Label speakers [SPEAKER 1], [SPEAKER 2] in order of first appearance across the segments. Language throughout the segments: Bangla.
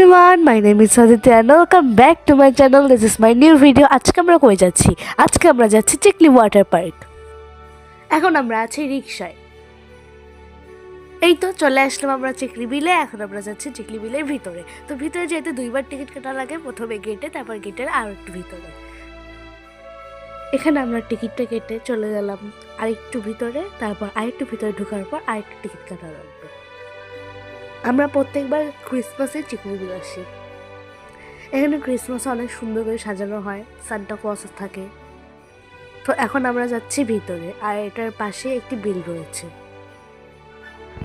[SPEAKER 1] everyone, my name is Aditya and welcome back to my channel. This is my new video. আজকে আমরা কই যাচ্ছি? আজকে আমরা যাচ্ছি চিকলি ওয়াটার পার্ক। এখন আমরা আছি রিকশায়। এই তো চলে আসলাম আমরা চিকলি বিলে। এখন আমরা যাচ্ছি চিকলি বিলের ভিতরে। তো ভিতরে যেতে দুইবার টিকিট কাটা লাগে, প্রথমে গেটে, তারপর গেটের আর একটু ভিতরে। এখানে আমরা টিকিটটা কেটে চলে গেলাম আরেকটু ভিতরে, তারপর আরেকটু ভিতরে ঢোকার পর আরেকটু টিকিট কাটা লাগবে। আমরা প্রত্যেকবার ক্রিসমাসে চিকলি বিল আসি। এখানে ক্রিসমাসে অনেক সুন্দর করে সাজানো হয়, সান্টা ক্লজ থাকে। তো এখন আমরা যাচ্ছি ভিতরে, আর এটার পাশে একটি বিল রয়েছে।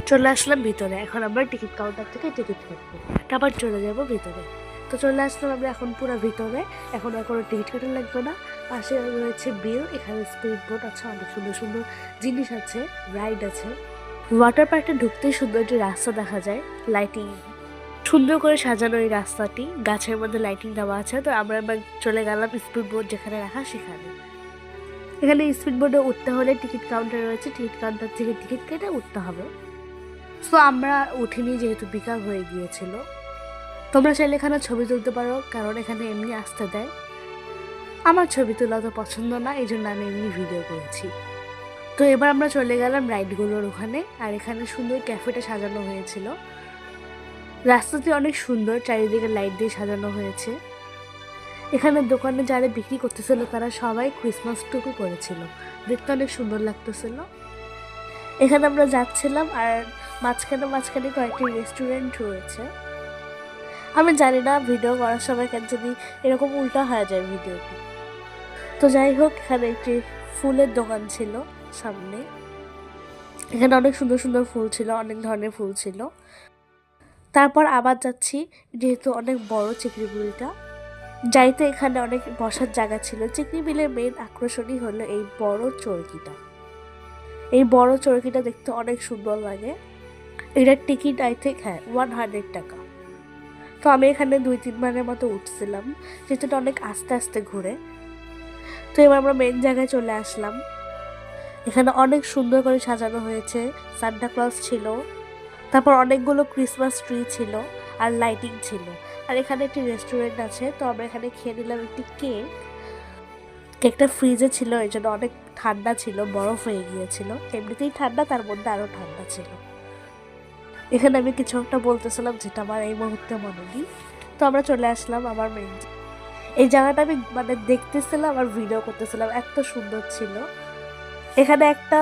[SPEAKER 1] চলে আসলাম ভিতরে। এখন আমরা টিকিট কাউন্টার থেকে টিকিট কাটবো, তারপর চলে যাব ভিতরে। তো চলে আসলাম আমরা এখন পুরো ভিতরে। এখন আর কোনো টিকিট কাটা লাগবে না। পাশে রয়েছে বিল, এখানে স্পিড বোট আছে, অনেক সুন্দর সুন্দর জিনিস আছে, রাইড আছে। ওয়াটার পার্কে ঢুকতেই সুন্দর একটি রাস্তা দেখা যায়, লাইটিং সুন্দর করে সাজানো এই রাস্তাটি, গাছের মধ্যে লাইটিং দেওয়া আছে। তো আমরা এবার চলে গেলাম স্পিড বোট যেখানে রাখা সেখানে। এখানে স্পিড বোটে উঠতে হলে টিকিট কাউন্টার রয়েছে, টিকিট কাউন্টার থেকে টিকিট কেটে উঠতে হবে। সো আমরা উঠিনি, যেহেতু বিকাল হয়ে গিয়েছিল। তোমরা চাইলে এখানে ছবি তুলতে পারো, কারণ এখানে এমনি আসতে দেয়। আমার ছবি তোলা তো পছন্দ না, এই জন্য আমি এমনি ভিডিও করেছি। তো এবার আমরা চলে গেলাম রাইডগুলোর ওখানে। আর এখানে সুন্দর ক্যাফেটা সাজানো হয়েছিল। রাস্তাটি অনেক সুন্দর, চারিদিকে লাইট দিয়ে সাজানো হয়েছে। এখানে দোকানে যারা বিক্রি করতেছিল তারা সবাই ক্রিসমাস টুকু করেছিল, দেখতে অনেক সুন্দর লাগতেছিল। এখানে আমরা যাচ্ছিলাম, আর মাঝখানে মাঝখানে কয়েকটি রেস্টুরেন্ট রয়েছে। আমি জানি না ভিডিও করার সময় কেন যদি এরকম উল্টা হয়ে যায় ভিডিওটি। তো যাই হোক, এখানে একটি ফুলের দোকান ছিল সামনে। এখানে অনেক সুন্দর সুন্দর ফুল ছিল, অনেক ধরনের ফুল ছিল। তারপর আবার যাচ্ছি, যেহেতু অনেক বড় চিকলি বিলটা, যাইতে এখানে অনেক বসার জায়গা ছিল। চিকলি বিলের মেইন আকর্ষণই হলো এই বড় চরকিটা। এই বড় চরকিটা দেখতে অনেক সুন্দর লাগে। এটার টিকিট আই থিঙ্ক 100 টাকা। তো আমি এখানে 2-3 বারের মতো উঠছিলাম, যেহেতু এটা অনেক আস্তে আস্তে ঘুরে। তো এবার আমরা মেইন জায়গায় চলে আসলাম। এখানে অনেক সুন্দর করে সাজানো হয়েছে, সান্টা ক্লজ ছিল, তারপর অনেকগুলো ক্রিসমাস ট্রি ছিল, আর লাইটিং ছিল। আর এখানে একটি রেস্টুরেন্ট আছে। তো আমরা এখানে খেয়ে নিলাম একটি কেক। কেকটা ফ্রিজে ছিল, এই জন্য অনেক ঠান্ডা ছিল, বরফ হয়ে গিয়েছিল। এমনিতেই ঠান্ডা, তার মধ্যে আরও ঠান্ডা ছিল। এখানে আমি কিছু একটা বলতেছিলাম যেটা আমার এই মুহূর্তে মনে নেই। তো আমরা চলে আসলাম আমার মেইন। এই জায়গাটা আমি দেখতেছিলাম আর ভিডিও করতেছিলাম, এত সুন্দর ছিল। এখানে একটা